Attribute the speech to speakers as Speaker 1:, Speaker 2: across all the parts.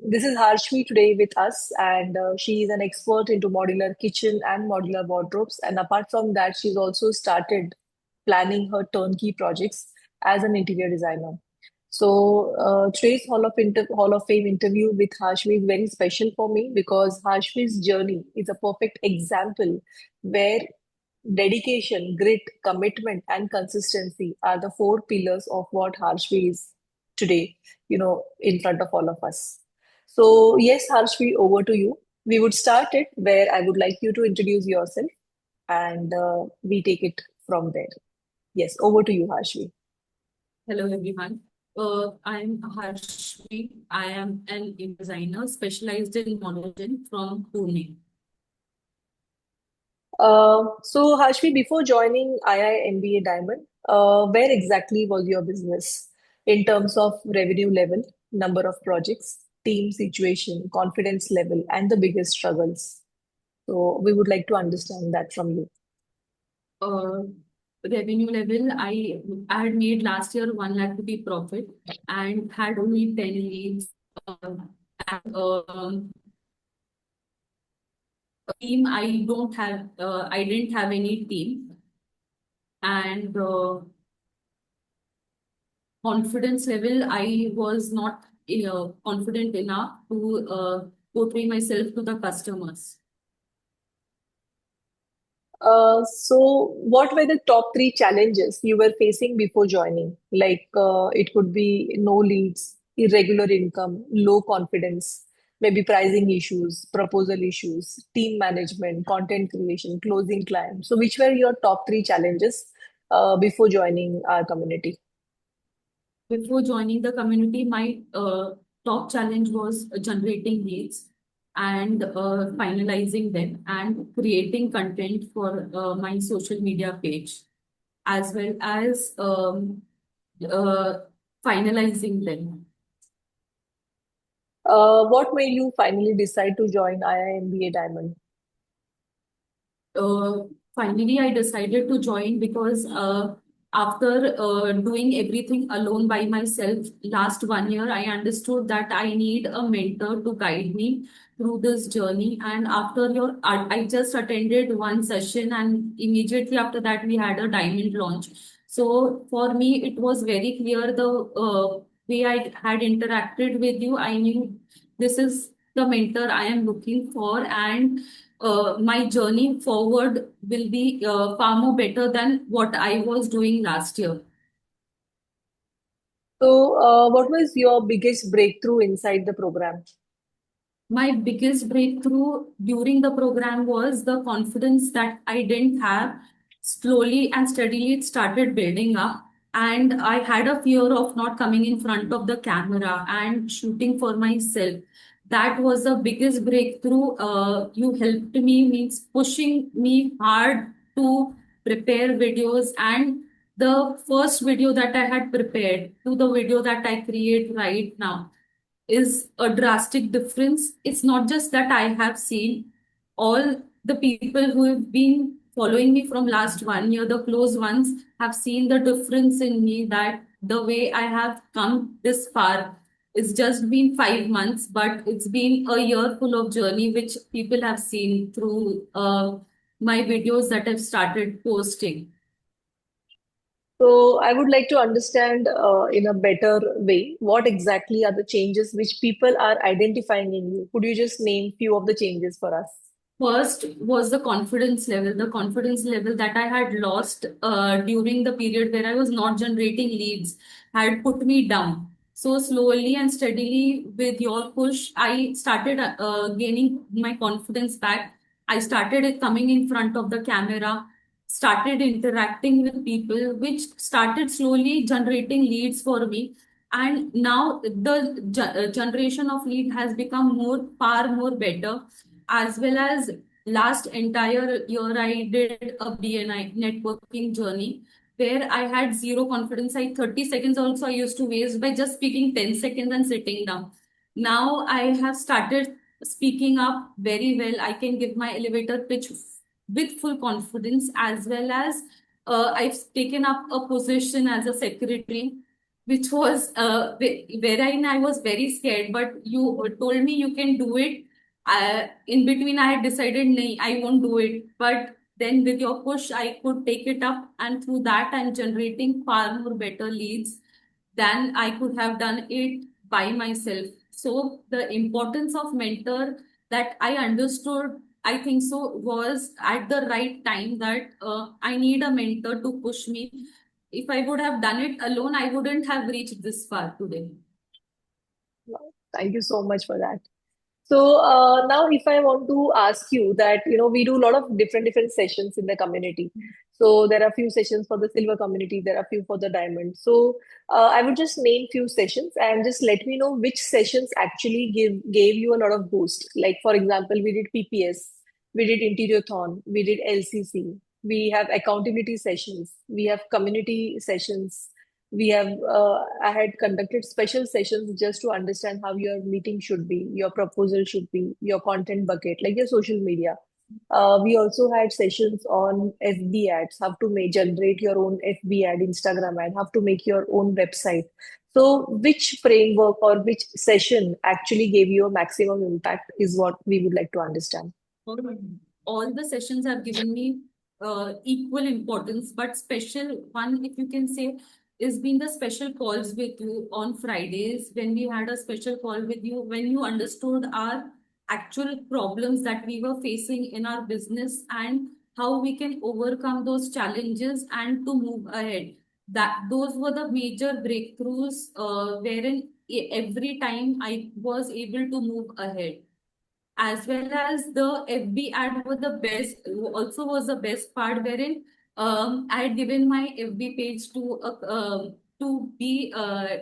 Speaker 1: This is Harshvi today with us, and she is an expert into modular kitchen and modular wardrobes. And apart from that, she's also started planning her turnkey projects as an interior designer. So today's Hall of Fame interview with Harshvi is very special for me because Harshvi's journey is a perfect example where dedication, grit, commitment, and consistency are the four pillars of what Harshvi is today, in front of all of us. So, yes, Harshvi, over to you. We would start it where I would like you to introduce yourself and we take it from there. Yes, over to you, Harshvi.
Speaker 2: Hello everyone. I'm Harshvi. I am an designer specialized in modeling from Pune.
Speaker 1: So, Harshvi, before joining IIMBA Diamond, where exactly was your business in terms of revenue level, number of projects, team situation, confidence level, and the biggest struggles? So, we would like to understand that from you.
Speaker 2: Uh, Revenue level, I had made last year 1 lakh rupee profit and had only 10 leads. And, team, I didn't have any team. And confidence level, I was not confident enough to portray myself to the customers.
Speaker 1: So, what were the top three challenges you were facing before joining? Like, it could be no leads, irregular income, low confidence, maybe pricing issues, proposal issues, team management, content creation, closing clients. So, which were your top three challenges before joining our community?
Speaker 2: Before joining the community, my top challenge was generating leads and finalizing them and creating content for my social media page, as well as uh, finalizing them.
Speaker 1: What made you finally decide to join IIMBA Diamond?
Speaker 2: uh, Finally, I decided to join because after doing everything alone by myself last 1 year, I understood that I need a mentor to guide me through this journey. And I just attended one session, and immediately after that, we had a diamond launch. So for me, it was very clear the way I had interacted with you. I knew this is the mentor I am looking for, and my journey forward will be far more better than what I was doing last year.
Speaker 1: So, what was your biggest breakthrough inside the program?
Speaker 2: My biggest breakthrough during the program was the confidence that I didn't have. Slowly and steadily, it started building up. And I had a fear of not coming in front of the camera and shooting for myself. That was the biggest breakthrough. You helped me, means pushing me hard to prepare videos. And the first video that I had prepared to the video that I create right now is a drastic difference. It's not just that I have seen all the people who have been following me from last 1 year, the close ones have seen the difference in me, that the way I have come this far. It's just been 5 months, but it's been a year full of journey, which people have seen through my videos that I've started posting.
Speaker 1: So I would like to understand in a better way what exactly are the changes which people are identifying in you. Could you just name few of the changes for us?
Speaker 2: First was the confidence level that I had lost during the period where I was not generating leads had put me down. So slowly and steadily, with your push, I started gaining my confidence back. I started coming in front of the camera, started interacting with people, which started slowly generating leads for me. And now the generation of lead has become far more better, as well as last entire year I did a BNI networking journey where I had zero confidence. 30 seconds also I used to waste by just speaking 10 seconds and sitting down. Now I have started speaking up very well. I can give my elevator pitch with full confidence, as well as I've taken up a position as a secretary which was wherein I was very scared. But you told me you can do it. In between, I had decided, nay, I won't do it. But then with your push, I could take it up, and through that, I'm generating far more better leads than I could have done it by myself. So the importance of mentor that I understood, I think so, was at the right time that I need a mentor to push me. If I would have done it alone, I wouldn't have reached this far today.
Speaker 1: Thank you so much for that. So now, if I want to ask you that, we do a lot of different sessions in the community. So there are few sessions for the silver community, there are few for the diamond. So I would just name few sessions and just let me know which sessions actually gave you a lot of boost. Like for example, we did PPS, we did Interiothon, we did LCC, we have accountability sessions, we have community sessions, we have I had conducted special sessions just to understand how your meeting should be, your proposal should be, your content bucket, like your social media. We also had sessions on FB ads, how to make generate your own FB ad, Instagram ad, how to make your own website. So which framework or which session actually gave you a maximum impact is what we would like to understand.
Speaker 2: All the sessions have given me equal importance, but special one, if you can say, is been the special calls with you on Fridays, when we had a special call with you, when you understood our actual problems that we were facing in our business and how we can overcome those challenges and to move ahead. That those were the major breakthroughs, wherein every time I was able to move ahead, as well as the FB ad were the best, also was the best part, wherein I had given my FB page to be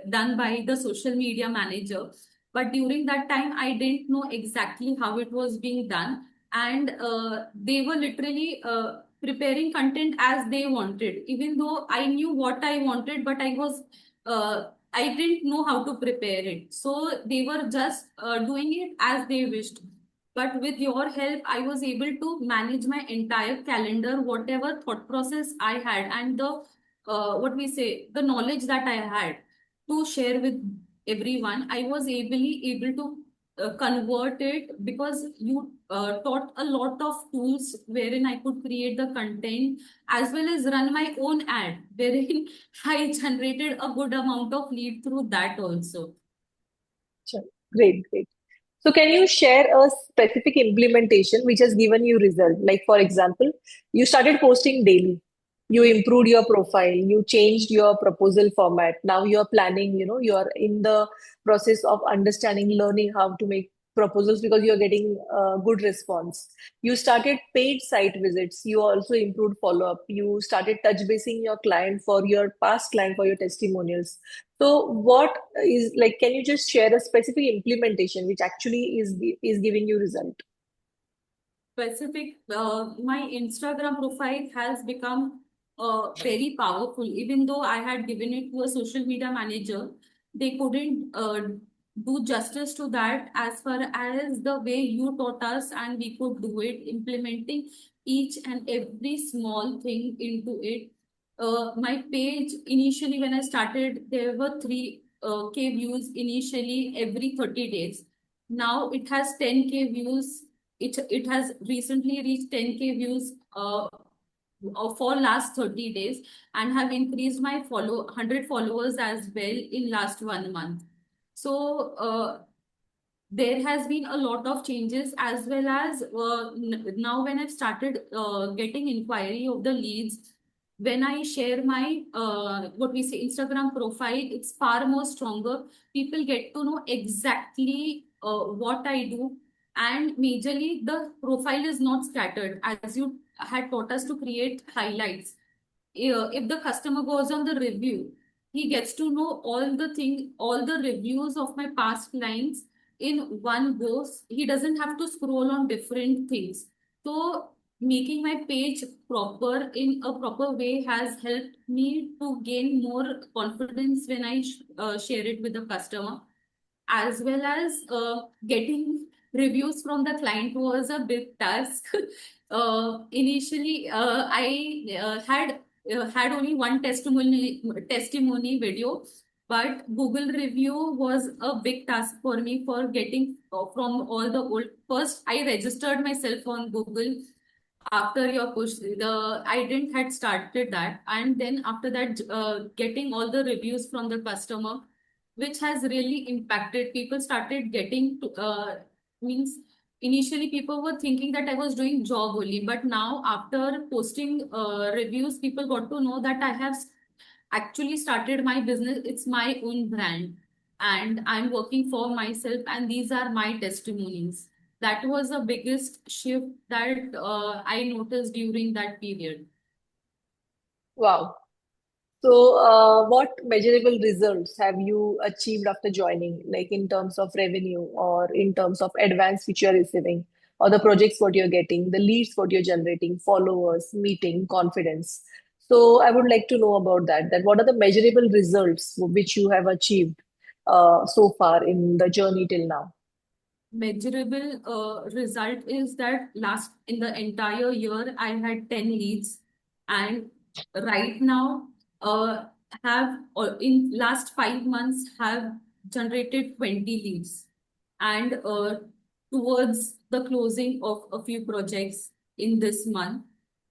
Speaker 2: done by the social media manager. But during that time, I didn't know exactly how it was being done. And they were literally preparing content as they wanted, even though I knew what I wanted, but I didn't know how to prepare it. So they were just doing it as they wished. But with your help, I was able to manage my entire calendar, whatever thought process I had, and the what we say, the knowledge that I had to share with everyone. I was able to convert it, because you taught a lot of tools wherein I could create the content as well as run my own ad, wherein I generated a good amount of lead through that also.
Speaker 1: Sure. Great, great. So can you share a specific implementation which has given you result? Like for example, you started posting daily, you improved your profile, you changed your proposal format. Now you're planning, you're in the process of understanding, learning how to make proposals because you're getting good response. You started paid site visits. You also improved follow-up. You started touch basing your client for your past client for your testimonials. So what is like, can you just share a specific implementation which actually is giving you result?
Speaker 2: Specific, my Instagram profile has become very powerful. Even though I had given it to a social media manager, they couldn't do justice to that as far as the way you taught us, and we could do it, implementing each and every small thing into it. My page, initially when I started, there were 3K views initially every 30 days. Now it has 10K views. It has recently reached 10K views for last 30 days, and have increased my 100 followers as well in last 1 month. So there has been a lot of changes, as well as now when I've started getting inquiry of the leads, when I share my what we say Instagram profile, it's far more stronger. People get to know exactly what I do, and majorly the profile is not scattered, as you had taught us to create highlights. If the customer goes on the review, he gets to know all the reviews of my past clients in one go. He doesn't have to scroll on different things. So making my page proper in a proper way has helped me to gain more confidence when I share it with the customer, as well as getting reviews from the client was a big task. Initially, I had only one testimony video, But Google review was a big task for me for getting from all the old. First, I registered myself on Google after your push. The I didn't had started that, and then after that, getting all the reviews from the customer, which has really impacted. People started getting to, means initially people were thinking that I was doing job only, but now after posting reviews, people got to know that I have actually started my business. It's my own brand, and I'm working for myself, and these are my testimonies. That was the biggest shift that I noticed during that period.
Speaker 1: Wow. So, what measurable results have you achieved after joining, like in terms of revenue or in terms of advance which you're receiving, or the projects what you're getting, the leads what you're generating, followers, meeting, confidence? So, I would like to know about that. That what are the measurable results which you have achieved so far in the journey till now?
Speaker 2: Measurable result is that last in the entire year I had 10 leads, and right now uh, have or in last 5 months have generated 20 leads, and towards the closing of a few projects in this month.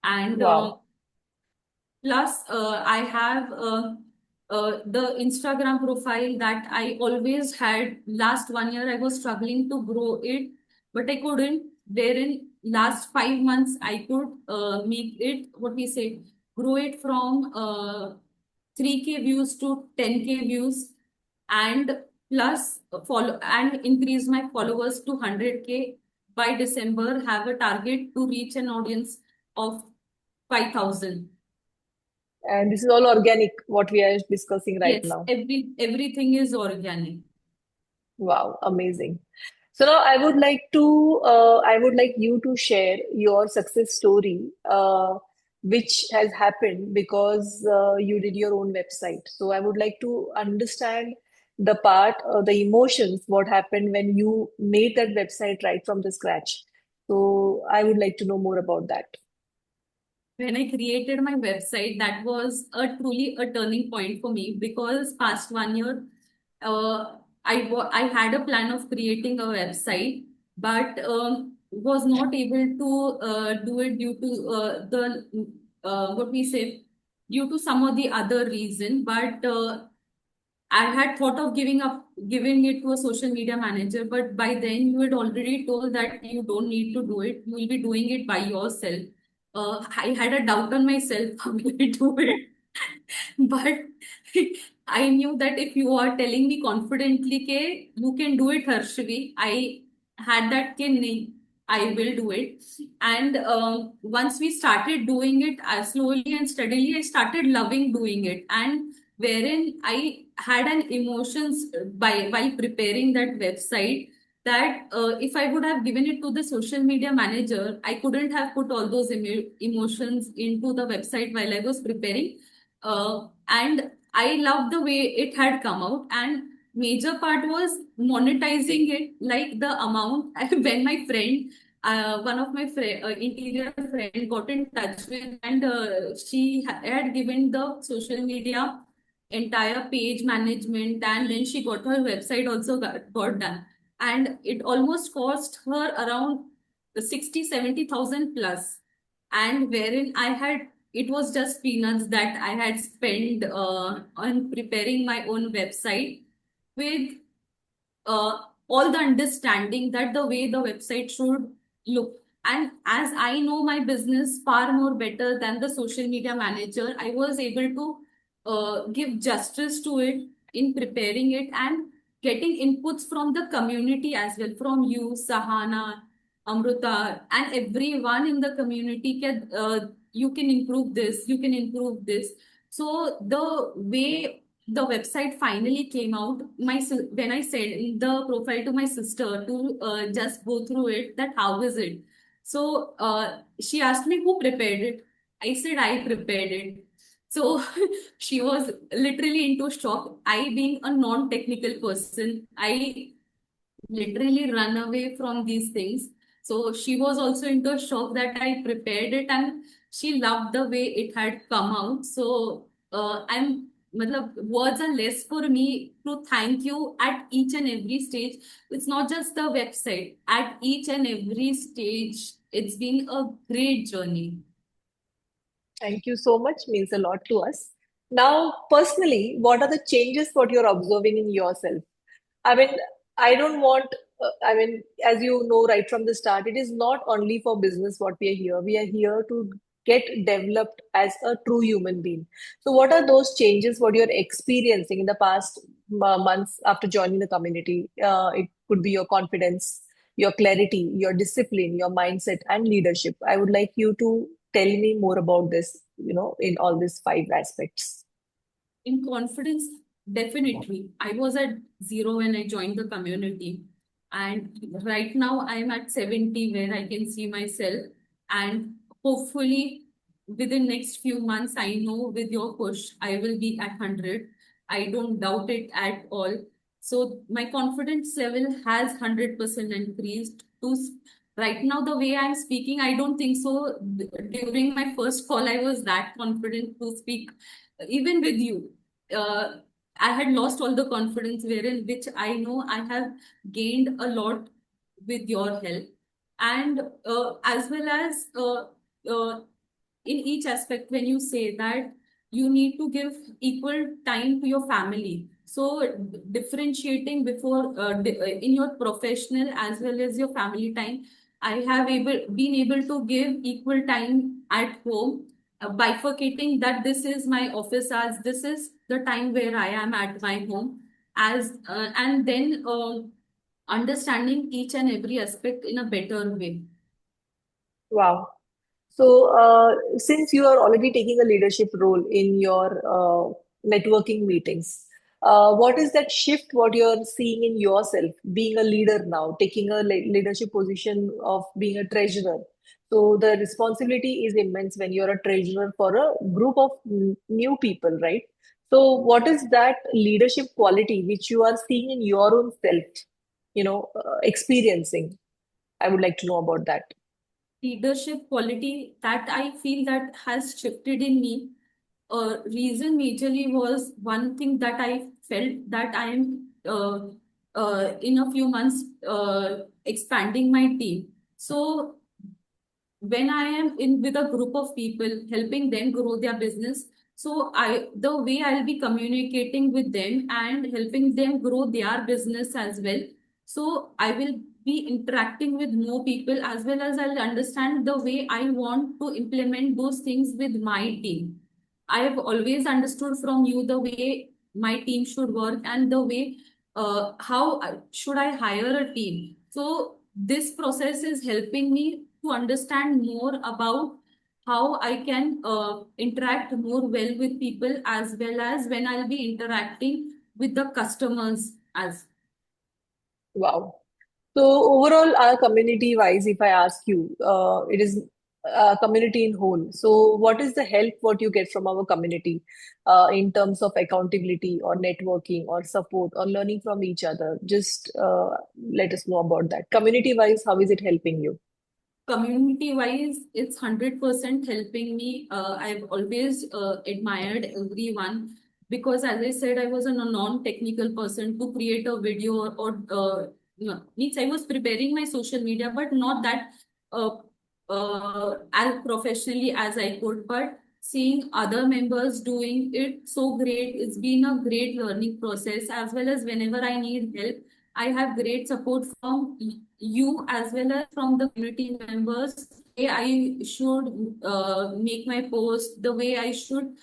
Speaker 2: And
Speaker 1: Wow.
Speaker 2: plus, I have the Instagram profile that I always had. Last 1 year, I was struggling to grow it, but I couldn't. Wherein last 5 months, I could make it, what we say, grow it from 3K views to 10K views, and plus follow and increase my followers to 100K by December. Have a target to reach an audience of 5,000.
Speaker 1: And this is all organic, what we are discussing right
Speaker 2: Yes,
Speaker 1: now.
Speaker 2: everything is organic.
Speaker 1: Wow, amazing. So now I would like you to share your success story, which has happened because you did your own website. So I would like to understand the part, the emotions, what happened when you made that website right from the scratch. So I would like to know more about that.
Speaker 2: When I created my website, that was a truly a turning point for me, because past 1 year, I had a plan of creating a website, but was not able to do it due to the what we say, due to some of the other reason. But I had thought of giving it to a social media manager, but by then you had already told that you don't need to do it. You will be doing it by yourself. I had a doubt on myself how will I do it, but I knew that if you are telling me confidently, "Ke you can do it, Harshvi," I had that ke nahi, I will do it. And once we started doing it, slowly and steadily, I started loving doing it. And wherein I had an emotions by while preparing that website, that if I would have given it to the social media manager, I couldn't have put all those emotions into the website while I was preparing. And I loved the way it had come out. And major part was monetizing it, like the amount. When my friend, one of my interior friend, got in touch with, and she had given the social media entire page management, and then she got her website also got done, and it almost cost her around 60-70,000 plus. And wherein I had, it was just peanuts that I had spent on preparing my own website, with uh, all the understanding that the way the website should look. And as I know my business far more better than the social media manager, I was able to give justice to it in preparing it, and getting inputs from the community as well, from you, Sahana, Amruta, and everyone in the community. You can improve this, you can improve this. So the way the website finally came out, when I sent the profile to my sister to just go through it, that how is it? So she asked me who prepared it. I said I prepared it. So she was literally into shock. I, being a non-technical person, I literally run away from these things. So she was also into shock that I prepared it, and she loved the way it had come out. So I'm matlab, words are less for me to thank you at each and every stage. It's not just the website. At each and every stage, it's been a great journey.
Speaker 1: Thank you so much. Means a lot to us. Now, personally, what are the changes what you're observing in yourself? I mean, I don't want, I mean, as you know, right from the start, it is not only for business what we are here. We are here to get developed as a true human being. So, what are those changes what you're experiencing in the past months after joining the community? It could be your confidence, your clarity, your discipline, your mindset, and leadership. I would like you to tell me more about this, in all these five aspects.
Speaker 2: In confidence, definitely. I was at zero when I joined the community. And right now I'm at 70 where I can see myself. And hopefully within next few months, I know with your push, I will be at 100. I don't doubt it at all. So my confidence level has 100% increased to right now. The way I'm speaking, I don't think so. During my first call, I was that confident to speak even with you. uh, I had lost all the confidence, wherein which I know I have gained a lot with your help, and as well as in each aspect, when you say that you need to give equal time to your family. So differentiating before in your professional as well as your family time, I have been able to give equal time at home, bifurcating that this is my office hours, this is the time where I am at my home, as and then understanding each and every aspect in a better way.
Speaker 1: Wow. So, since you are already taking a leadership role in your networking meetings, what is that shift what you're seeing in yourself being a leader now, taking a leadership position of being a treasurer? So, the responsibility is immense when you're a treasurer for a group of new people, right? So, what is that leadership quality which you are seeing in your own self, experiencing? I would like to know about that.
Speaker 2: Leadership quality that I feel that has shifted in me. Reason majorly was one thing that I felt that I am in a few months expanding my team. So when I am in with a group of people, helping them grow their business, so the way I'll be communicating with them and helping them grow their business as well. So I will be interacting with more people, as well as I'll understand the way I want to implement those things with my team. I have always understood from you the way my team should work, and the way how should I hire a team. So this process is helping me to understand more about how I can interact more well with people, as well as when I'll be interacting with the customers as.
Speaker 1: Wow. So overall, our community wise, if I ask you, it is a community in whole. So what is the help what you get from our community in terms of accountability or networking or support or learning from each other? Just let us know about that. Community wise, how is it helping you?
Speaker 2: Community wise, it's 100% helping me. I've always admired everyone, because, as I said, I was a non-technical person to create a video, or means I was preparing my social media, but not that uh, as professionally as I could. But seeing other members doing it so great, it's been a great learning process. As well as whenever I need help, I have great support from you as well as from the community members. The way I should make my post, the way I should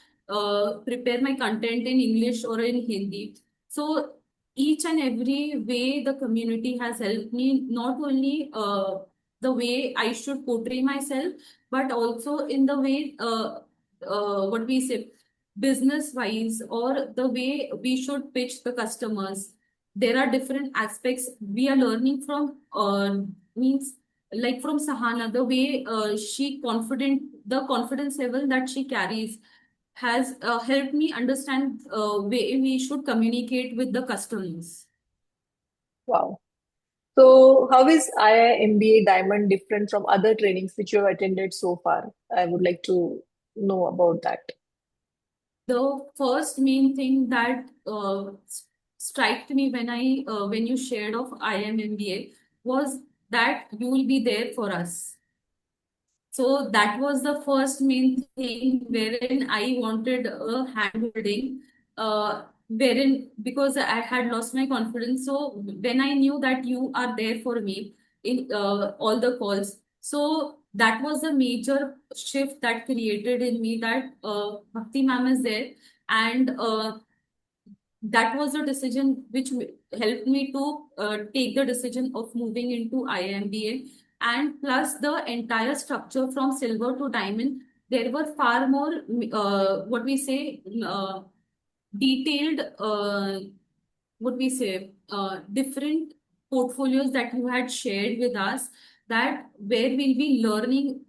Speaker 2: prepare my content in English or in Hindi. So each and every way the community has helped me, not only the way I should portray myself, but also in the way what we say business wise, or the way we should pitch the customers. There are different aspects we are learning from, means like from Sahana, the way the confidence level that she carries has helped me understand way we should communicate with the customers.
Speaker 1: Wow. So how is IIMBA Diamond different from other trainings which you have attended so far? I would like to know about that.
Speaker 2: The first main thing that struck me when you shared of IMMBA was that you will be there for us. So that was the first main thing wherein I wanted a hand holding, wherein because I had lost my confidence. So when I knew that you are there for me in all the calls, so that was the major shift that created in me that Bhakti ma'am is there, and that was the decision which helped me to take the decision of moving into IMBA. And plus the entire structure from silver to diamond, there were far more what we say detailed what we say different portfolios that you had shared with us, that where we'll be learning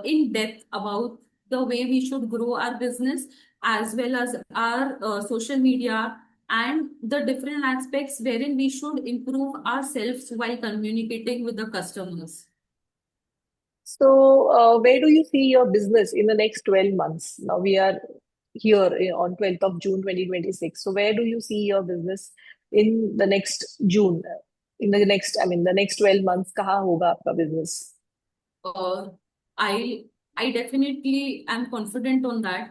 Speaker 2: in depth about the way we should grow our business as well as our social media and the different aspects wherein we should improve ourselves while communicating with the customers.
Speaker 1: So, where do you see your business in the next 12 months? Now we are here on 12th of June 2026. So, where do you see your business in the next June? In the next, I mean, the next 12 months, kaha hoga आपका business?
Speaker 2: uh, I I definitely am confident on that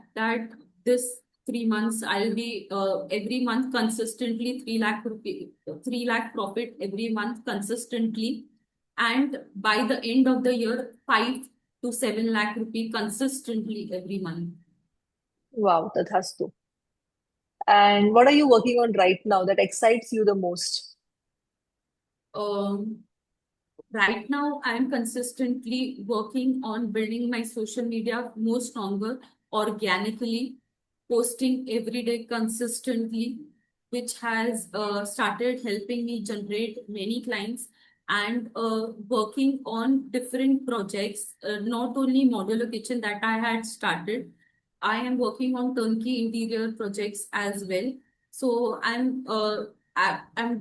Speaker 2: this 3 months I'll be every month consistently 3 lakh rupee 3 lakh profit every month consistently, and by the end of the year 5 to 7 lakh rupee consistently every month.
Speaker 1: Wow, tathastu. And what are you working on right now that excites you the most?
Speaker 2: Um, Right now, I am consistently working on building my social media more stronger organically, posting every day consistently, which has started helping me generate many clients, and working on different projects, not only modular kitchen that I had started. I am working on turnkey interior projects as well. So I'm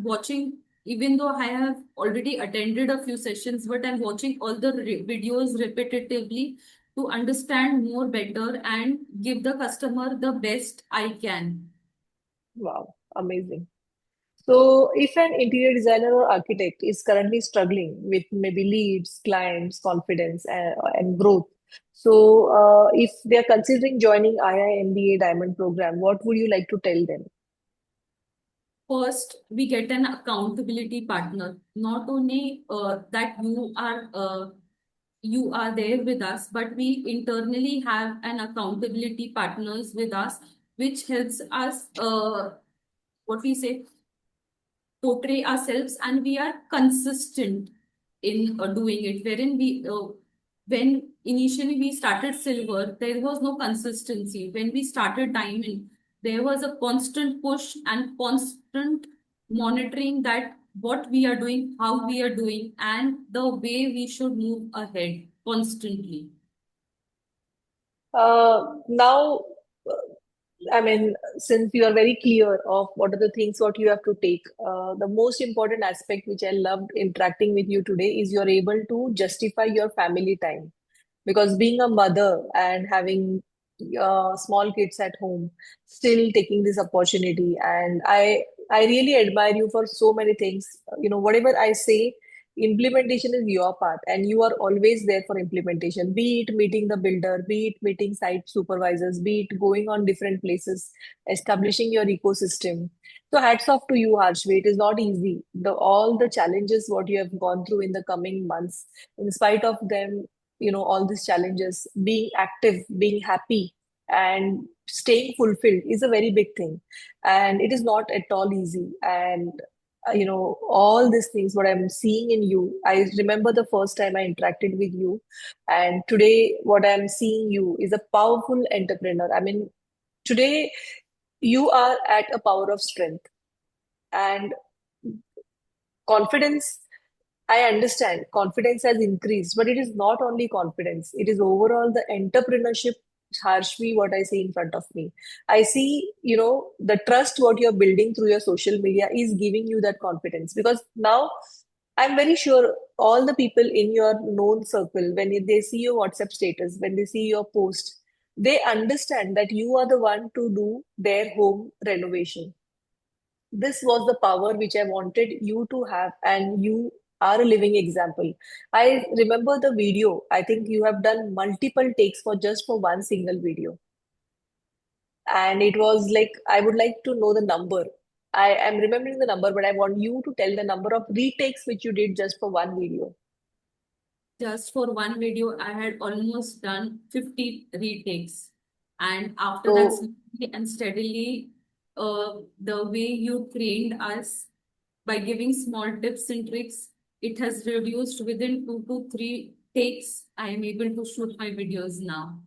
Speaker 2: watching, even though I have already attended a few sessions, but I'm watching all the videos repetitively to understand more better and give the customer the best I can.
Speaker 1: Wow, amazing. So, if an interior designer or architect is currently struggling with maybe leads, clients, confidence, and growth, so if they are considering joining IIMBA Diamond program, what would you like to tell them?
Speaker 2: First, we get an accountability partner. Not only that you are there with us, but we internally have an accountability partners with us, which helps us what we say portray ourselves, and we are consistent in doing it, wherein we when initially we started silver there was no consistency. When we started diamond there was a constant push and constant monitoring that what we are doing, how we are doing, and the way we should move ahead constantly.
Speaker 1: Now, I mean, since you are very clear of what are the things what you have to take, the most important aspect which I loved interacting with you today is you're able to justify your family time. Because being a mother and having small kids at home, still taking this opportunity, and I really admire you for so many things. Whatever I say, implementation is your part, and you are always there for implementation. Be it meeting the builder, be it meeting site supervisors, be it going on different places, establishing your ecosystem. So hats off to you, Harshvi. It is not easy. All the challenges what you have gone through in the coming months, in spite of them, all these challenges, being active, being happy, and staying fulfilled is a very big thing, and it is not at all easy. And all these things what I'm seeing in you, I remember the first time I interacted with you, and today what I'm seeing you is a powerful entrepreneur. I mean, today you are at a power of strength and confidence. I understand confidence has increased, but it is not only confidence, it is overall the entrepreneurship, Harshvi, what I see in front of me. I see, the trust what you're building through your social media is giving you that confidence, because now I'm very sure all the people in your known circle, when they see your WhatsApp status, when they see your post, They understand that you are the one to do their home renovation. This was the power which I wanted you to have, and you are a living example. I remember the video. I think you have done multiple takes for just for one single video. And it was like, I would like to know the number. I am remembering the number, but I want you to tell the number of retakes which you did just for one video.
Speaker 2: Just for one video, I had almost done 50 retakes. And after that,
Speaker 1: So,
Speaker 2: slowly and steadily, the way you trained us by giving small tips and tricks, it has reduced within 2 to 3 takes. I am able to shoot my videos now.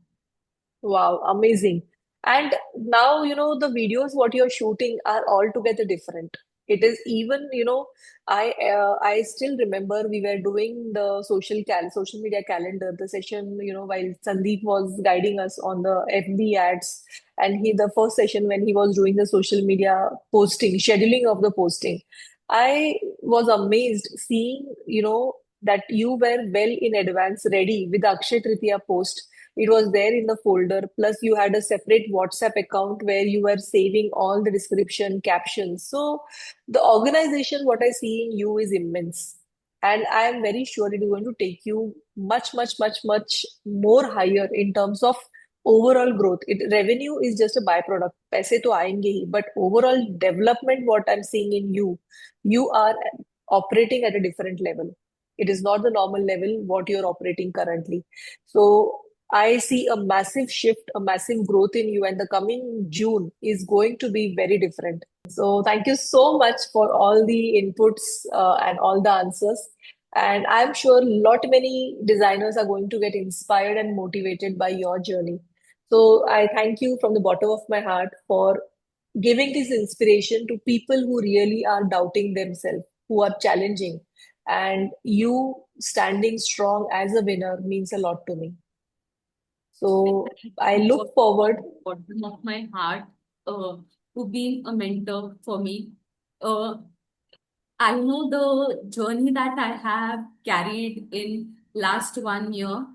Speaker 1: wow, amazing. And now, the videos what you're shooting are altogether different. It is even, I still remember we were doing the social media calendar, the session, while Sandeep was guiding us on the FB ads, and the first session when he was doing the social media posting, scheduling of the posting. I was amazed seeing, that you were well in advance ready with the Akshay Tritiya post. It was there in the folder. Plus, you had a separate WhatsApp account where you were saving all the description, captions. So, the organization, what I see in you is immense. And I am very sure it is going to take you much, much, much, much more higher in terms of overall growth. Revenue is just a byproduct. पैसे तो आएंगे ही, but overall development, what I'm seeing in you, you are operating at a different level. It is not the normal level what you're operating currently. So I see a massive shift, a massive growth in you, and the coming June is going to be very different. So thank you so much for all the inputs and all the answers. And I'm sure lot many designers are going to get inspired and motivated by your journey. So I thank you from the bottom of my heart for giving this inspiration to people who really are doubting themselves, who are challenging. And you standing strong as a winner means a lot to me. So
Speaker 2: Thank
Speaker 1: I
Speaker 2: you
Speaker 1: look
Speaker 2: for
Speaker 1: forward.
Speaker 2: bottom of my heart uh, to being a mentor for me. Uh, I know the journey that I have carried in last 1 year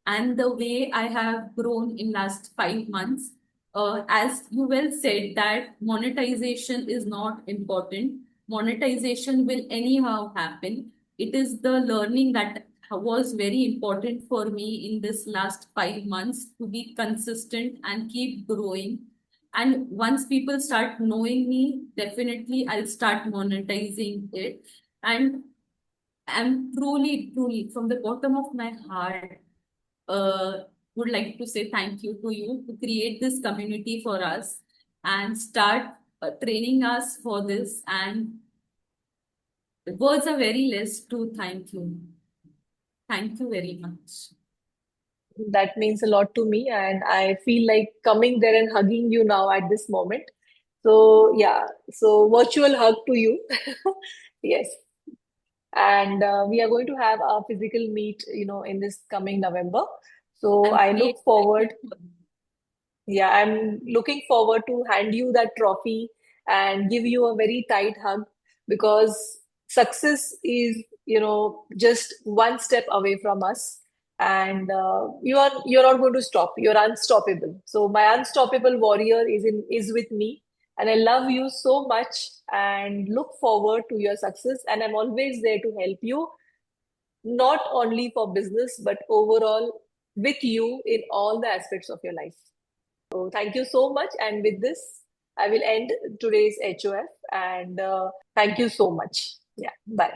Speaker 2: and the way I have grown in last 5 months. As you well said that monetization is not important. Monetization will anyhow happen. It is the learning that was very important for me in this last 5 months to be consistent and keep growing. And once people start knowing me, definitely I'll start monetizing it. And I'm truly, truly, from the bottom of my heart, would like to say thank you to you to create this community for us and start training us for this. And the words are very less to thank you. Thank you very much.
Speaker 1: That means a lot to me, and I feel like coming there and hugging you now at this moment. So yeah, so virtual hug to you. Yes. And we are going to have our physical meet, in this coming November. So
Speaker 2: I'm
Speaker 1: I
Speaker 2: very
Speaker 1: look
Speaker 2: excited
Speaker 1: forward.
Speaker 2: for
Speaker 1: Yeah, I'm looking forward to hand you that trophy and give you a very tight hug, because success is, just one step away from us. And you're not going to stop. You're unstoppable. So my unstoppable warrior is with me, and I love you so much and look forward to your success. And I'm always there to help you, not only for business but overall with you in all the aspects of your life. So thank you so much. And with this, I will end today's HOF, and thank you so much. Yeah, bye.